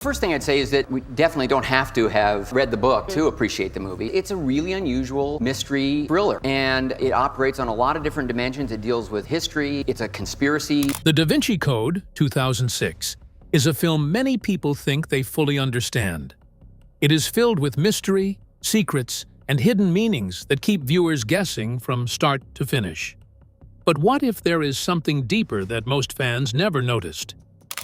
First thing I'd say is that we definitely don't have to have read the book to appreciate the movie. It's a really unusual mystery thriller, and it operates on a lot of different dimensions. It deals with history, it's a conspiracy. The Da Vinci Code, 2006, is a film many people think they fully understand. It is filled with mystery, secrets, and hidden meanings that keep viewers guessing from start to finish. But what if there is something deeper that most fans never noticed?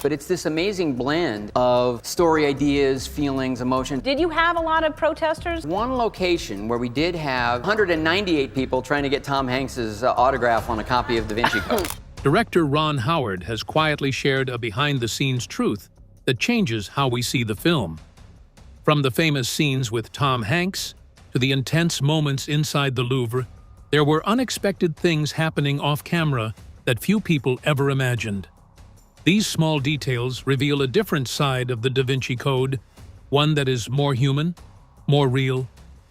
But it's this amazing blend of story ideas, feelings, emotion. Did you have a lot of protesters? One location where we did have 198 people trying to get Tom Hanks's autograph on a copy of Da Vinci Code. Director Ron Howard has quietly shared a behind-the-scenes truth that changes how we see the film. From the famous scenes with Tom Hanks to the intense moments inside the Louvre, there were unexpected things happening off-camera that few people ever imagined. These small details reveal a different side of the Da Vinci Code, one that is more human, more real,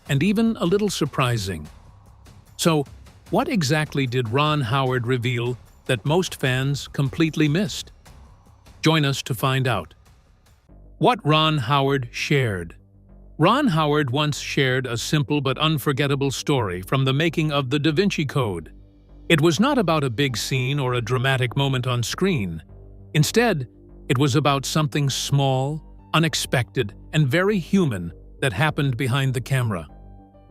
and even a little surprising. So, what exactly did Ron Howard reveal that most fans completely missed? Join us to find out. What Ron Howard shared. Ron Howard once shared a simple but unforgettable story from the making of the Da Vinci Code. It was not about a big scene or a dramatic moment on screen. Instead, it was about something small, unexpected, and very human that happened behind the camera.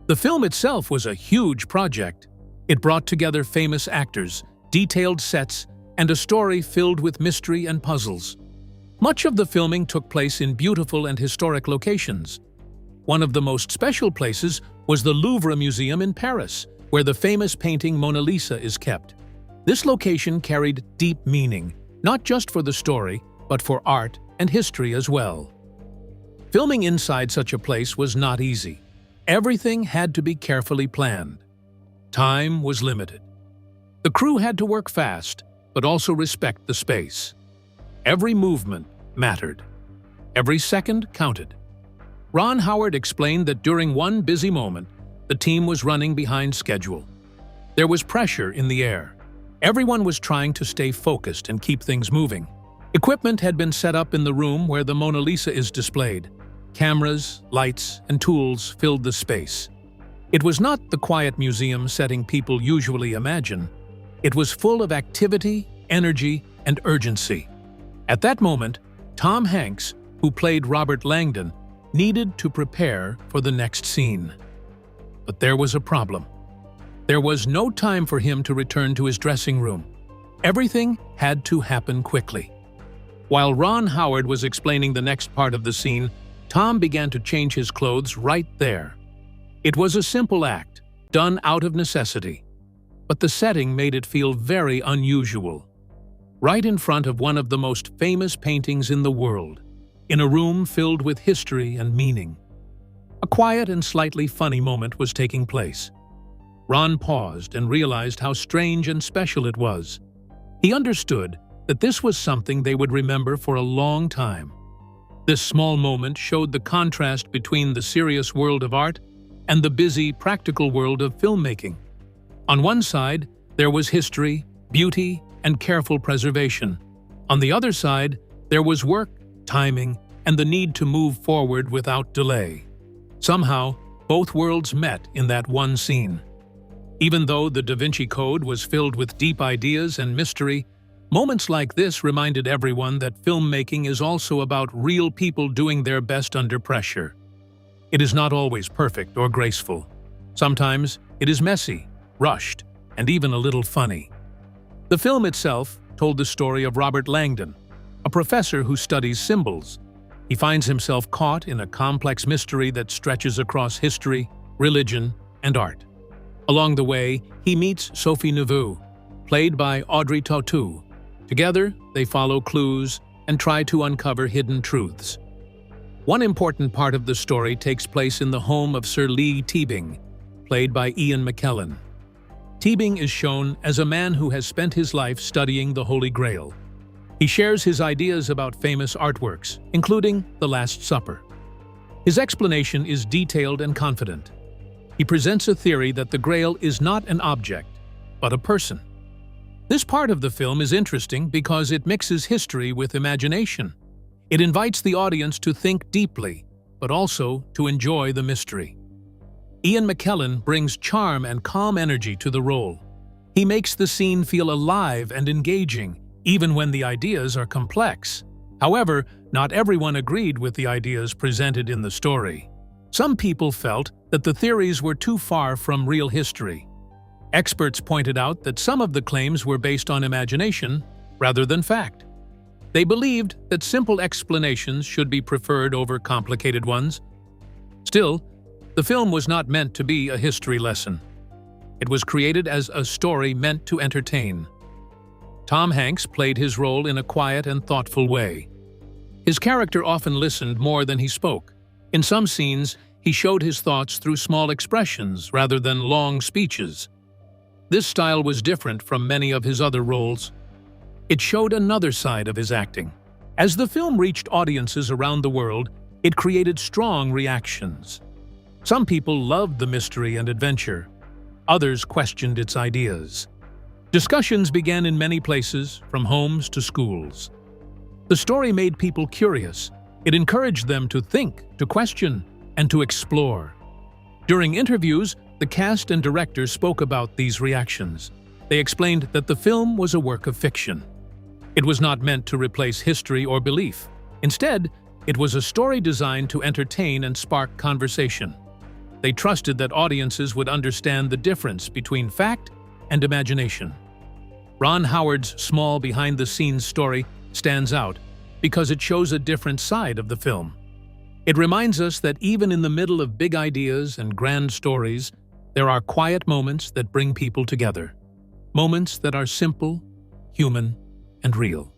The film itself was a huge project. It brought together famous actors, detailed sets, and a story filled with mystery and puzzles. Much of the filming took place in beautiful and historic locations. One of the most special places was the Louvre Museum in Paris, where the famous painting Mona Lisa is kept. This location carried deep meaning, not just for the story, but for art and history as well. Filming inside such a place was not easy. Everything had to be carefully planned. Time was limited. The crew had to work fast, but also respect the space. Every movement mattered. Every second counted. Ron Howard explained that during one busy moment, the team was running behind schedule. There was pressure in the air. Everyone was trying to stay focused and keep things moving. Equipment had been set up in the room where the Mona Lisa is displayed. Cameras, lights, and tools filled the space. It was not the quiet museum setting people usually imagine. It was full of activity, energy, and urgency. At that moment, Tom Hanks, who played Robert Langdon, needed to prepare for the next scene. But there was a problem. There was no time for him to return to his dressing room. Everything had to happen quickly. While Ron Howard was explaining the next part of the scene, Tom began to change his clothes right there. It was a simple act, done out of necessity. But the setting made it feel very unusual. Right in front of one of the most famous paintings in the world, in a room filled with history and meaning. A quiet and slightly funny moment was taking place. Ron paused and realized how strange and special it was. He understood that this was something they would remember for a long time. This small moment showed the contrast between the serious world of art and the busy, practical world of filmmaking. On one side, there was history, beauty, and careful preservation. On the other side, there was work, timing, and the need to move forward without delay. Somehow, both worlds met in that one scene. Even though the Da Vinci Code was filled with deep ideas and mystery, moments like this reminded everyone that filmmaking is also about real people doing their best under pressure. It is not always perfect or graceful. Sometimes it is messy, rushed, and even a little funny. The film itself told the story of Robert Langdon, a professor who studies symbols. He finds himself caught in a complex mystery that stretches across history, religion, and art. Along the way, he meets Sophie Neveu, played by Audrey Tautou. Together, they follow clues and try to uncover hidden truths. One important part of the story takes place in the home of Sir Lee Teabing, played by Ian McKellen. Teabing is shown as a man who has spent his life studying the Holy Grail. He shares his ideas about famous artworks, including The Last Supper. His explanation is detailed and confident. He presents a theory that the Grail is not an object, but a person. This part of the film is interesting because it mixes history with imagination. It invites the audience to think deeply, but also to enjoy the mystery. Ian McKellen brings charm and calm energy to the role. He makes the scene feel alive and engaging, even when the ideas are complex. However, not everyone agreed with the ideas presented in the story. Some people felt that the theories were too far from real history. Experts pointed out that some of the claims were based on imagination rather than fact. They believed that simple explanations should be preferred over complicated ones. Still, the film was not meant to be a history lesson. It was created as a story meant to entertain. Tom Hanks played his role in a quiet and thoughtful way. His character often listened more than he spoke. In some scenes, he showed his thoughts through small expressions rather than long speeches. This style was different from many of his other roles. It showed another side of his acting. As the film reached audiences around the world, it created strong reactions. Some people loved the mystery and adventure. Others questioned its ideas. Discussions began in many places, from homes to schools. The story made people curious. It encouraged them to think, to question, and to explore. During interviews, the cast and director spoke about these reactions. They explained that the film was a work of fiction. It was not meant to replace history or belief. Instead, it was a story designed to entertain and spark conversation. They trusted that audiences would understand the difference between fact and imagination. Ron Howard's small behind-the-scenes story stands out because it shows a different side of the film. It reminds us that even in the middle of big ideas and grand stories, there are quiet moments that bring people together. Moments that are simple, human, and real.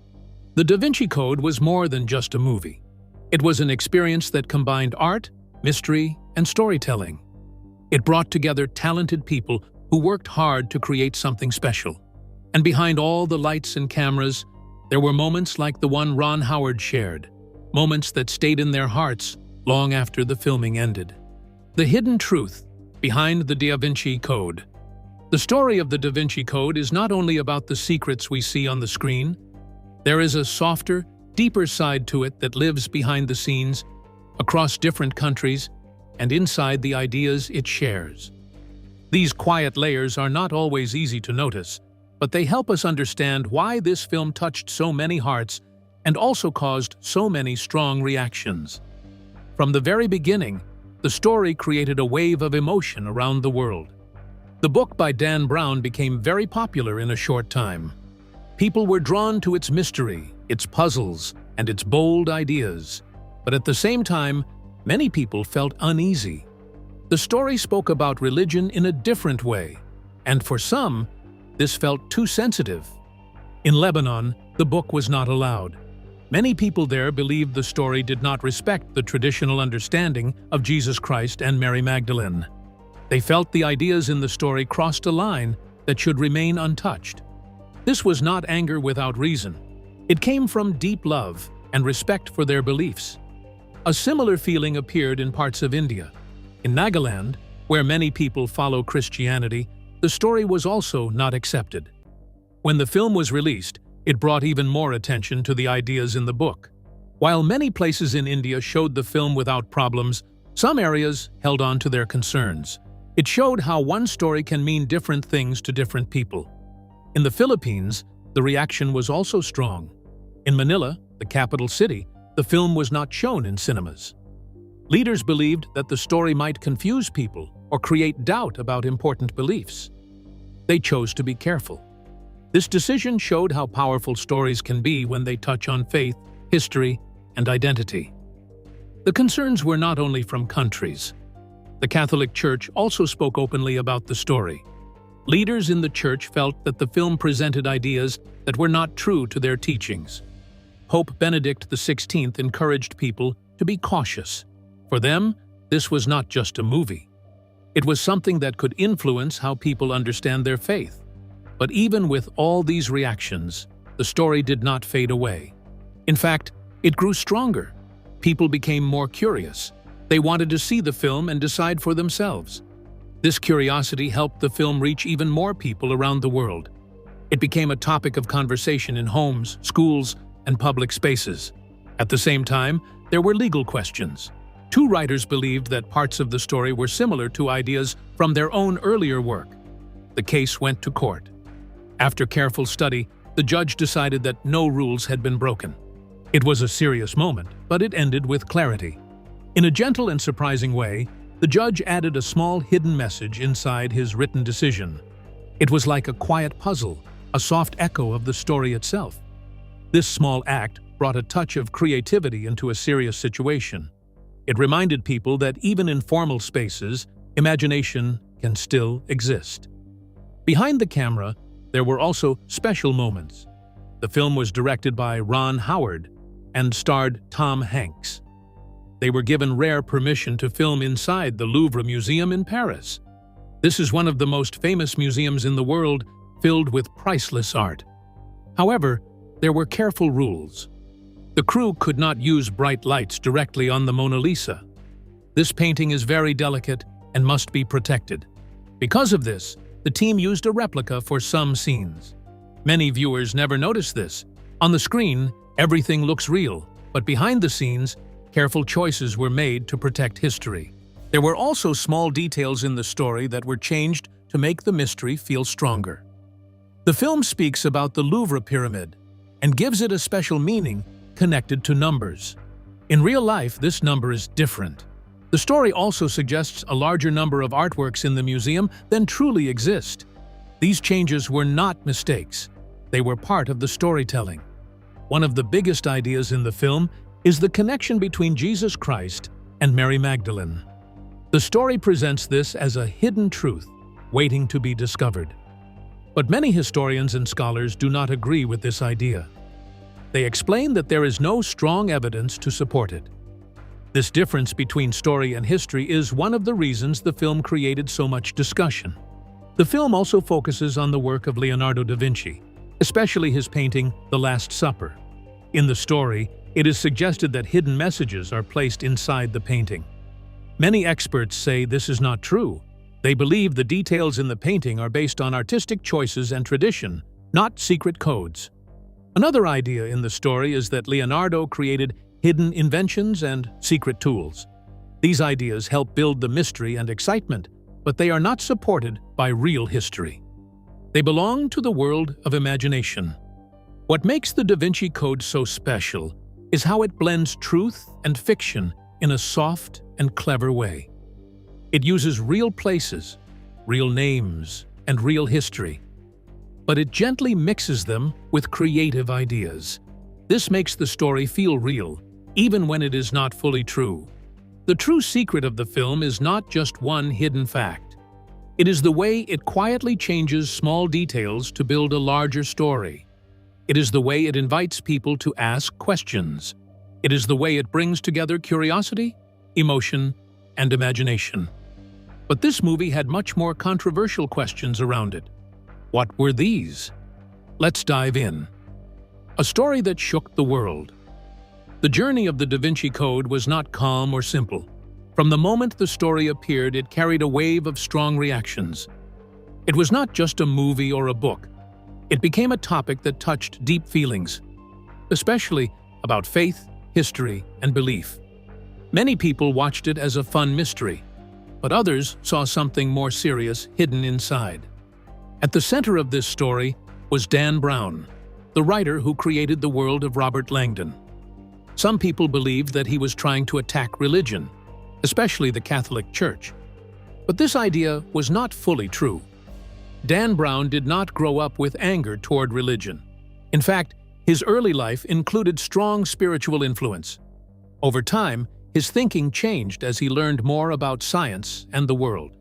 The Da Vinci Code was more than just a movie. It was an experience that combined art, mystery, and storytelling. It brought together talented people who worked hard to create something special. And behind all the lights and cameras, there were moments like the one Ron Howard shared, moments that stayed in their hearts long after the filming ended. The hidden truth behind the Da Vinci Code. The story of the Da Vinci Code is not only about the secrets we see on the screen. There is a softer, deeper side to it that lives behind the scenes, across different countries, and inside the ideas it shares. These quiet layers are not always easy to notice, but they help us understand why this film touched so many hearts and also caused so many strong reactions. From the very beginning, the story created a wave of emotion around the world. The book by Dan Brown became very popular in a short time. People were drawn to its mystery, its puzzles, and its bold ideas. But at the same time, many people felt uneasy. The story spoke about religion in a different way, and for some, this felt too sensitive. In Lebanon, the book was not allowed. Many people there believed the story did not respect the traditional understanding of Jesus Christ and Mary Magdalene. They felt the ideas in the story crossed a line that should remain untouched. This was not anger without reason. It came from deep love and respect for their beliefs. A similar feeling appeared in parts of India. In Nagaland, where many people follow Christianity, the story was also not accepted. When the film was released, it brought even more attention to the ideas in the book. While many places in India showed the film without problems, some areas held on to their concerns. It showed how one story can mean different things to different people. In the Philippines, the reaction was also strong. In Manila, the capital city, the film was not shown in cinemas. Leaders believed that the story might confuse people or create doubt about important beliefs. They chose to be careful. This decision showed how powerful stories can be when they touch on faith, history, and identity. The concerns were not only from countries. The Catholic Church also spoke openly about the story. Leaders in the church felt that the film presented ideas that were not true to their teachings. Pope Benedict XVI encouraged people to be cautious. For them, this was not just a movie. It was something that could influence how people understand their faith. But even with all these reactions, the story did not fade away. In fact, it grew stronger. People became more curious. They wanted to see the film and decide for themselves. This curiosity helped the film reach even more people around the world. It became a topic of conversation in homes, schools, and public spaces. At the same time, there were legal questions. Two writers believed that parts of the story were similar to ideas from their own earlier work. The case went to court. After careful study, the judge decided that no rules had been broken. It was a serious moment, but it ended with clarity. In a gentle and surprising way, the judge added a small hidden message inside his written decision. It was like a quiet puzzle, a soft echo of the story itself. This small act brought a touch of creativity into a serious situation. It reminded people that even in formal spaces, imagination can still exist. Behind the camera, there were also special moments. The film was directed by Ron Howard and starred Tom Hanks. They were given rare permission to film inside the Louvre Museum in Paris. This is one of the most famous museums in the world, filled with priceless art. However, there were careful rules. The crew could not use bright lights directly on the Mona Lisa. This painting is very delicate and must be protected. Because of this, the team used a replica for some scenes. Many viewers never notice this. On the screen, everything looks real, but behind the scenes, careful choices were made to protect history. There were also small details in the story that were changed to make the mystery feel stronger. The film speaks about the Louvre pyramid and gives it a special meaning connected to numbers. In real life, this number is different. The story also suggests a larger number of artworks in the museum than truly exist. These changes were not mistakes. They were part of the storytelling. One of the biggest ideas in the film is the connection between Jesus Christ and Mary Magdalene. The story presents this as a hidden truth, waiting to be discovered. But many historians and scholars do not agree with this idea. They explain that there is no strong evidence to support it. This difference between story and history is one of the reasons the film created so much discussion. The film also focuses on the work of Leonardo da Vinci, especially his painting, The Last Supper. In the story, it is suggested that hidden messages are placed inside the painting. Many experts say this is not true. They believe the details in the painting are based on artistic choices and tradition, not secret codes. Another idea in the story is that Leonardo created hidden inventions and secret tools. These ideas help build the mystery and excitement, but they are not supported by real history. They belong to the world of imagination. What makes the Da Vinci Code so special is how it blends truth and fiction in a soft and clever way. It uses real places, real names, and real history, but it gently mixes them with creative ideas. This makes the story feel real, even when it is not fully true. The true secret of the film is not just one hidden fact. It is the way it quietly changes small details to build a larger story. It is the way it invites people to ask questions. It is the way it brings together curiosity, emotion, and imagination. But this movie had much more controversial questions around it. What were these? Let's dive in. A story that shook the world. The journey of the Da Vinci Code was not calm or simple. From the moment the story appeared, it carried a wave of strong reactions. It was not just a movie or a book. It became a topic that touched deep feelings, especially about faith, history, and belief. Many people watched it as a fun mystery, but others saw something more serious hidden inside. At the center of this story was Dan Brown, the writer who created the world of Robert Langdon. Some people believed that he was trying to attack religion, especially the Catholic Church. But this idea was not fully true. Dan Brown did not grow up with anger toward religion. In fact, his early life included strong spiritual influence. Over time, his thinking changed as he learned more about science and the world.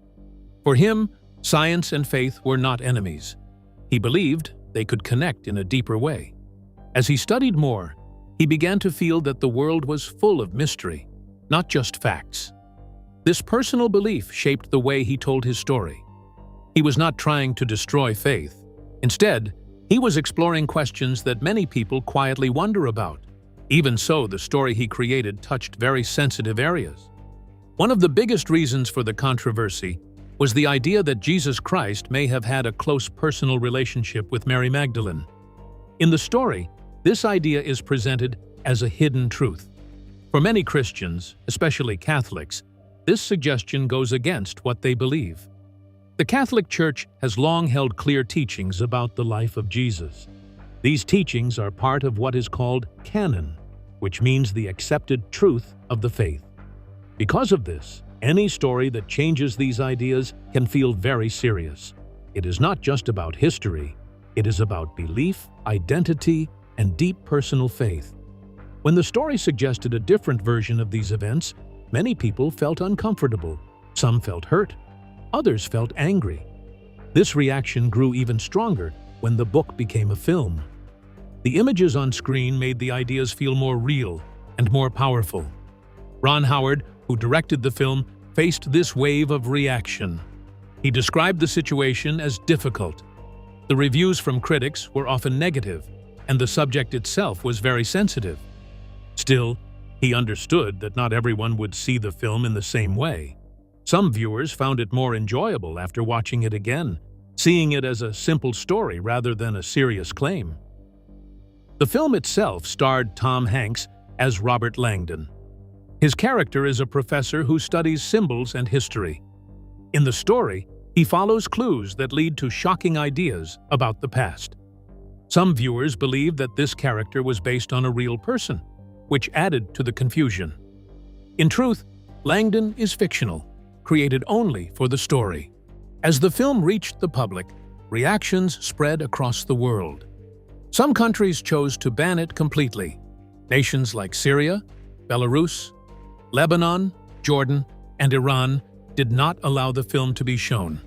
For him, science and faith were not enemies. He believed they could connect in a deeper way. As he studied more, he began to feel that the world was full of mystery, not just facts. This personal belief shaped the way he told his story. He was not trying to destroy faith. Instead, he was exploring questions that many people quietly wonder about. Even so, the story he created touched very sensitive areas. One of the biggest reasons for the controversy was the idea that Jesus Christ may have had a close personal relationship with Mary Magdalene. In the story, this idea is presented as a hidden truth. For many Christians, especially Catholics, this suggestion goes against what they believe. The Catholic Church has long held clear teachings about the life of Jesus. These teachings are part of what is called canon, which means the accepted truth of the faith. Because of this, any story that changes these ideas can feel very serious. It is not just about history, it is about belief, identity, and deep personal faith. When the story suggested a different version of these events, many people felt uncomfortable. Some felt hurt, others felt angry. This reaction grew even stronger when the book became a film. The images on screen made the ideas feel more real and more powerful. Ron Howard, who directed the film, faced this wave of reaction. He described the situation as difficult. The reviews from critics were often negative, and the subject itself was very sensitive. Still, he understood that not everyone would see the film in the same way. Some viewers found it more enjoyable after watching it again, seeing it as a simple story rather than a serious claim. The film itself starred Tom Hanks as Robert Langdon. His character is a professor who studies symbols and history. In the story, he follows clues that lead to shocking ideas about the past. Some viewers believe that this character was based on a real person, which added to the confusion. In truth, Langdon is fictional, created only for the story. As the film reached the public, reactions spread across the world. Some countries chose to ban it completely. Nations like Syria, Belarus, Lebanon, Jordan, and Iran did not allow the film to be shown.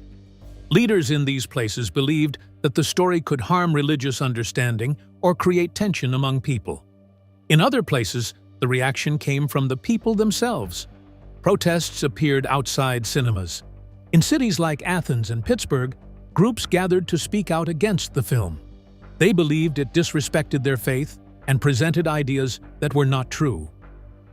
Leaders in these places believed that the story could harm religious understanding or create tension among people. In other places, the reaction came from the people themselves. Protests appeared outside cinemas. In cities like Athens and Pittsburgh, groups gathered to speak out against the film. They believed it disrespected their faith and presented ideas that were not true.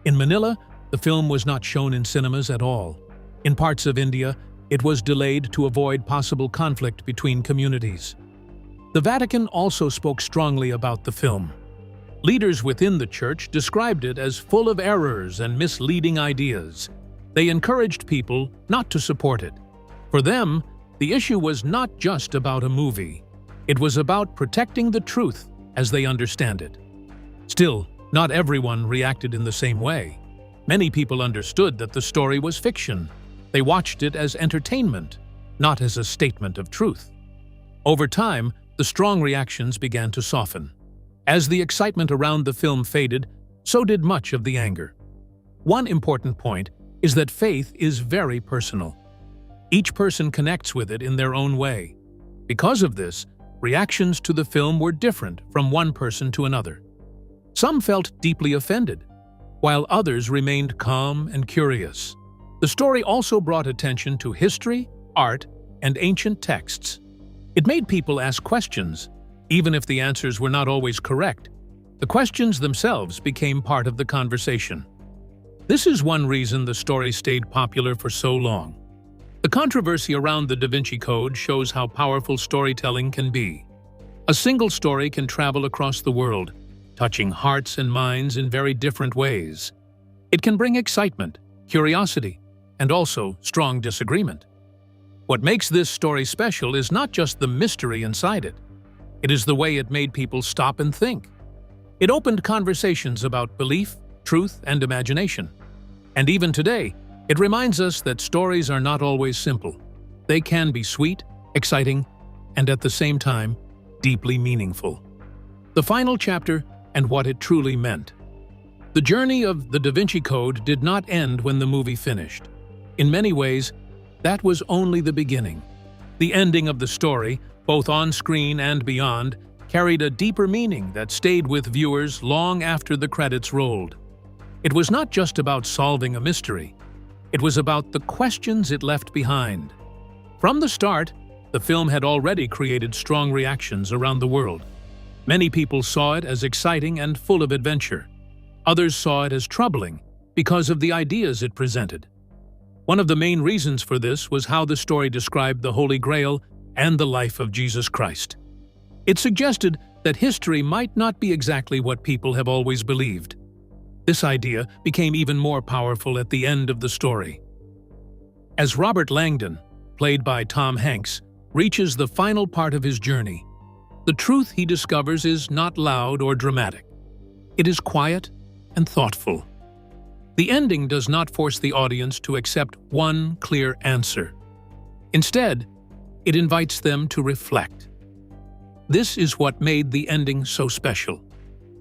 In Manila, the film was not shown in cinemas at all. In parts of India, it was delayed to avoid possible conflict between communities. The Vatican also spoke strongly about the film. Leaders within the church described it as full of errors and misleading ideas. They encouraged people not to support it. For them, the issue was not just about a movie. It was about protecting the truth as they understand it. Still, not everyone reacted in the same way. Many people understood that the story was fiction. They watched it as entertainment, not as a statement of truth. Over time, the strong reactions began to soften. As the excitement around the film faded, so did much of the anger. One important point is that faith is very personal. Each person connects with it in their own way. Because of this, reactions to the film were different from one person to another. Some felt deeply offended, while others remained calm and curious. The story also brought attention to history, art, and ancient texts. It made people ask questions, even if the answers were not always correct. The questions themselves became part of the conversation. This is one reason the story stayed popular for so long. The controversy around the Da Vinci Code shows how powerful storytelling can be. A single story can travel across the world, touching hearts and minds in very different ways. It can bring excitement, curiosity, and also strong disagreement. What makes this story special is not just the mystery inside it. It is the way it made people stop and think. It opened conversations about belief, truth, and imagination. And even today, it reminds us that stories are not always simple. They can be sweet, exciting, and at the same time, deeply meaningful. The final chapter and what it truly meant. The journey of the Da Vinci Code did not end when the movie finished. In many ways, that was only the beginning. The ending of the story, both on screen and beyond, carried a deeper meaning that stayed with viewers long after the credits rolled. It was not just about solving a mystery. It was about the questions it left behind. From the start, the film had already created strong reactions around the world. Many people saw it as exciting and full of adventure. Others saw it as troubling because of the ideas it presented. One of the main reasons for this was how the story described the Holy Grail and the life of Jesus Christ. It suggested that history might not be exactly what people have always believed. This idea became even more powerful at the end of the story. As Robert Langdon, played by Tom Hanks, reaches the final part of his journey, the truth he discovers is not loud or dramatic. It is quiet and thoughtful. The ending does not force the audience to accept one clear answer. Instead, it invites them to reflect. This is what made the ending so special.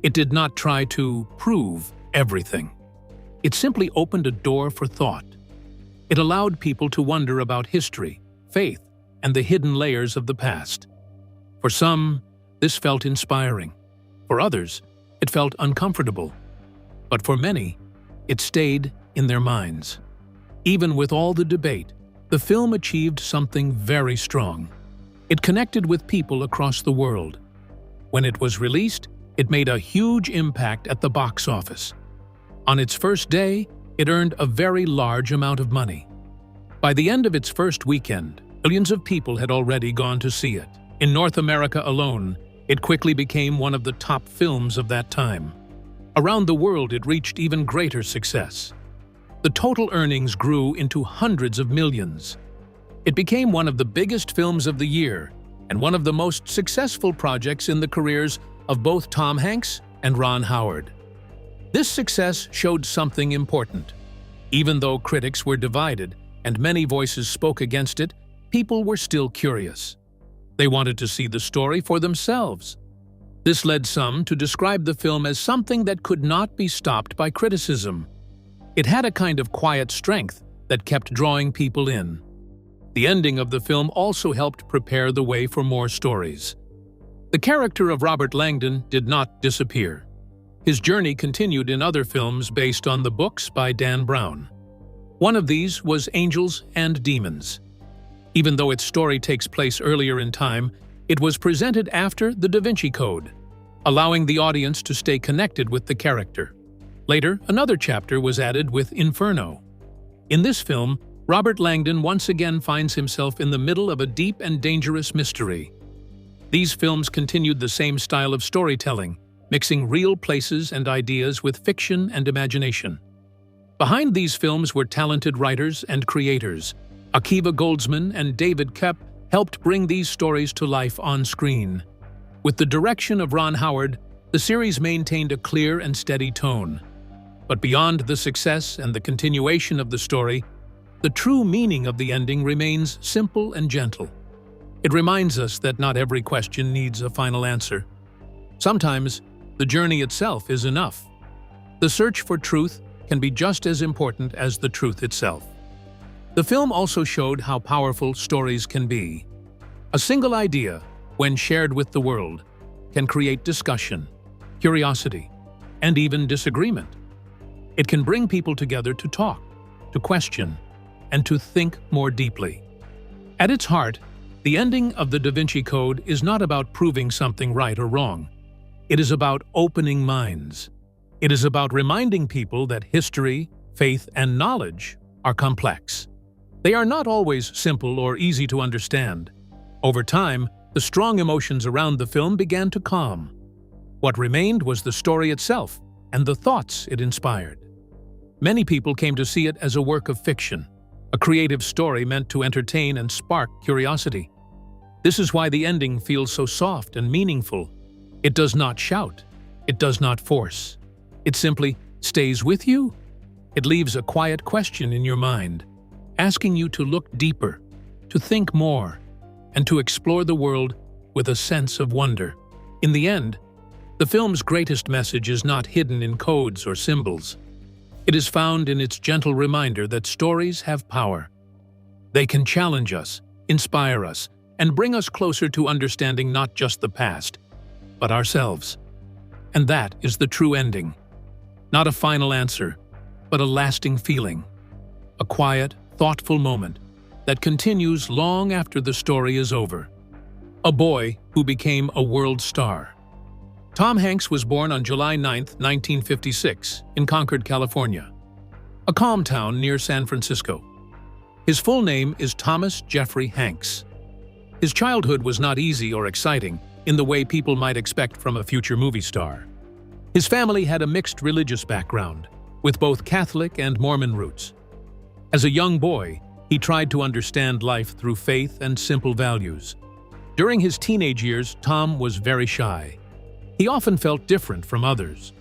It did not try to prove everything. It simply opened a door for thought. It allowed people to wonder about history, faith, and the hidden layers of the past. For some, this felt inspiring. For others, it felt uncomfortable. But for many, it stayed in their minds. Even with all the debate, the film achieved something very strong. It connected with people across the world. When it was released, it made a huge impact at the box office. On its first day, it earned a very large amount of money. By the end of its first weekend, millions of people had already gone to see it. In North America alone, it quickly became one of the top films of that time. Around the world, it reached even greater success. The total earnings grew into hundreds of millions. It became one of the biggest films of the year and one of the most successful projects in the careers of both Tom Hanks and Ron Howard. This success showed something important. Even though critics were divided and many voices spoke against it, people were still curious. They wanted to see the story for themselves. This led some to describe the film as something that could not be stopped by criticism. It had a kind of quiet strength that kept drawing people in. The ending of the film also helped prepare the way for more stories. The character of Robert Langdon did not disappear. His journey continued in other films based on the books by Dan Brown. One of these was Angels and Demons. Even though its story takes place earlier in time, it was presented after the Da Vinci Code, allowing the audience to stay connected with the character. Later, another chapter was added with Inferno. In this film, Robert Langdon once again finds himself in the middle of a deep and dangerous mystery. These films continued the same style of storytelling, mixing real places and ideas with fiction and imagination. Behind these films were talented writers and creators. Akiva Goldsman and David Koepp helped bring these stories to life on screen. With the direction of Ron Howard, the series maintained a clear and steady tone. But beyond the success and the continuation of the story, the true meaning of the ending remains simple and gentle. It reminds us that not every question needs a final answer. Sometimes, the journey itself is enough. The search for truth can be just as important as the truth itself. The film also showed how powerful stories can be. A single idea, when shared with the world, can create discussion, curiosity, and even disagreement. It can bring people together to talk, to question, and to think more deeply. At its heart, the ending of the Da Vinci Code is not about proving something right or wrong. It is about opening minds. It is about reminding people that history, faith, and knowledge are complex. They are not always simple or easy to understand. Over time, the strong emotions around the film began to calm. What remained was the story itself and the thoughts it inspired. Many people came to see it as a work of fiction, a creative story meant to entertain and spark curiosity. This is why the ending feels so soft and meaningful. It does not shout. It does not force. It simply stays with you. It leaves a quiet question in your mind, asking you to look deeper, to think more, and to explore the world with a sense of wonder. In the end, the film's greatest message is not hidden in codes or symbols. It is found in its gentle reminder that stories have power. They can challenge us, inspire us, and bring us closer to understanding not just the past, but ourselves. And that is the true ending. Not a final answer, but a lasting feeling. A quiet, thoughtful moment that continues long after the story is over. A boy who became a world star. Tom Hanks was born on July 9, 1956, in Concord, California, a calm town near San Francisco. His full name is Thomas Jeffrey Hanks. His childhood was not easy or exciting in the way people might expect from a future movie star. His family had a mixed religious background, with both Catholic and Mormon roots. As a young boy, he tried to understand life through faith and simple values. During his teenage years, Tom was very shy. He often felt different from others.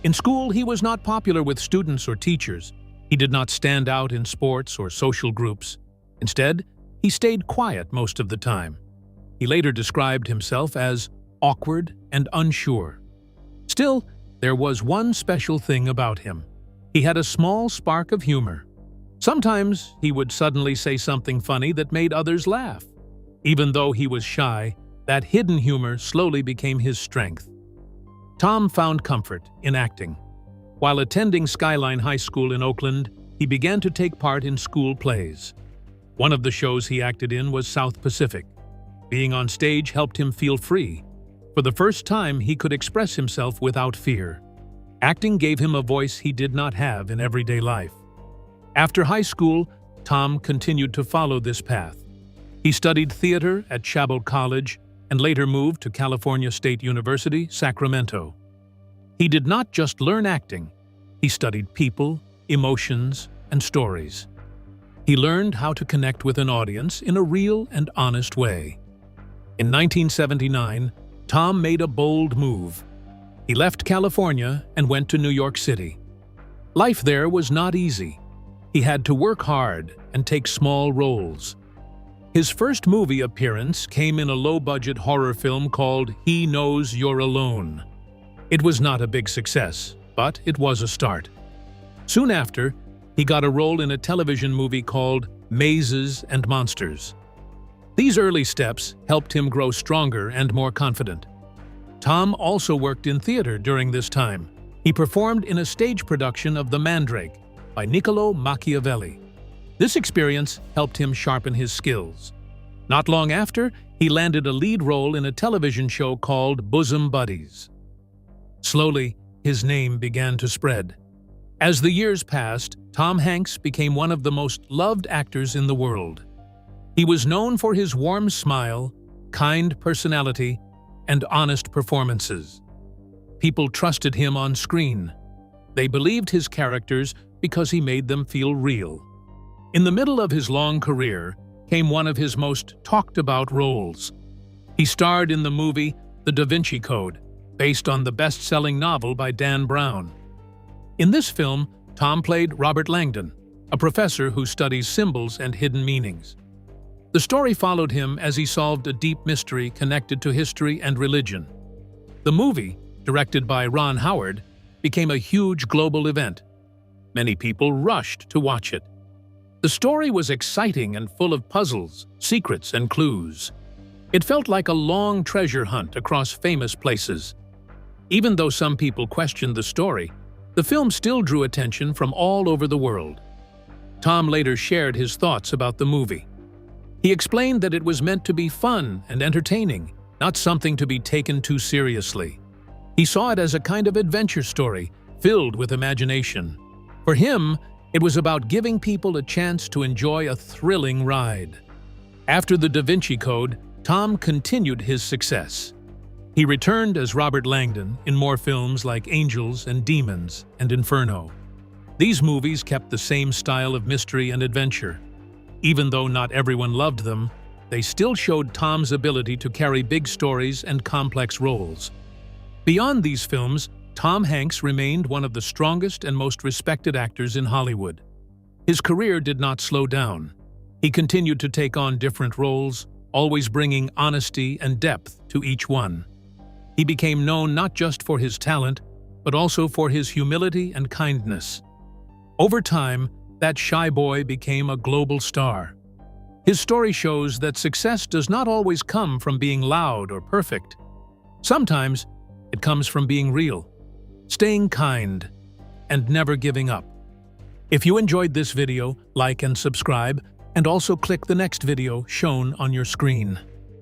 In school, he was not popular with students or teachers. He did not stand out in sports or social groups. Instead, he stayed quiet most of the time. He later described himself as awkward and unsure. Still, there was one special thing about him. He had a small spark of humor. Sometimes he would suddenly say something funny that made others laugh. Even though he was shy, that hidden humor slowly became his strength. Tom found comfort in acting. While attending Skyline High School in Oakland, he began to take part in school plays. One of the shows he acted in was South Pacific. Being on stage helped him feel free. For the first time, he could express himself without fear. Acting gave him a voice he did not have in everyday life. After high school, Tom continued to follow this path. He studied theater at Chabot College and later moved to California State University, Sacramento. He did not just learn acting, he studied people, emotions, and stories. He learned how to connect with an audience in a real and honest way. In 1979, Tom made a bold move. He left California and went to New York City. Life there was not easy. He had to work hard and take small roles. His first movie appearance came in a low-budget horror film called He Knows You're Alone. It was not a big success, but it was a start. Soon after, he got a role in a television movie called Mazes and Monsters. These early steps helped him grow stronger and more confident. Tom also worked in theater during this time. He performed in a stage production of The Mandrake by Niccolo Machiavelli. This experience helped him sharpen his skills. Not long after, he landed a lead role in a television show called Bosom Buddies. Slowly, his name began to spread. As the years passed, Tom Hanks became one of the most loved actors in the world. He was known for his warm smile, kind personality, and honest performances. People trusted him on screen. They believed his characters because he made them feel real. In the middle of his long career came one of his most talked-about roles. He starred in the movie The Da Vinci Code, based on the best-selling novel by Dan Brown. In this film, Tom played Robert Langdon, a professor who studies symbols and hidden meanings. The story followed him as he solved a deep mystery connected to history and religion. The movie, directed by Ron Howard, became a huge global event. Many people rushed to watch it. The story was exciting and full of puzzles, secrets, and clues. It felt like a long treasure hunt across famous places. Even though some people questioned the story, the film still drew attention from all over the world. Tom later shared his thoughts about the movie. He explained that it was meant to be fun and entertaining, not something to be taken too seriously. He saw it as a kind of adventure story, filled with imagination. For him, it was about giving people a chance to enjoy a thrilling ride. After the Da Vinci Code, Tom continued his success. He returned as Robert Langdon in more films like Angels and Demons and Inferno. These movies kept the same style of mystery and adventure. Even though not everyone loved them, they still showed Tom's ability to carry big stories and complex roles. Beyond these films, Tom Hanks remained one of the strongest and most respected actors in Hollywood. His career did not slow down. He continued to take on different roles, always bringing honesty and depth to each one. He became known not just for his talent, but also for his humility and kindness. Over time, that shy boy became a global star. His story shows that success does not always come from being loud or perfect. Sometimes, it comes from being real, staying kind, and never giving up. If you enjoyed this video, like and subscribe, and also click the next video shown on your screen.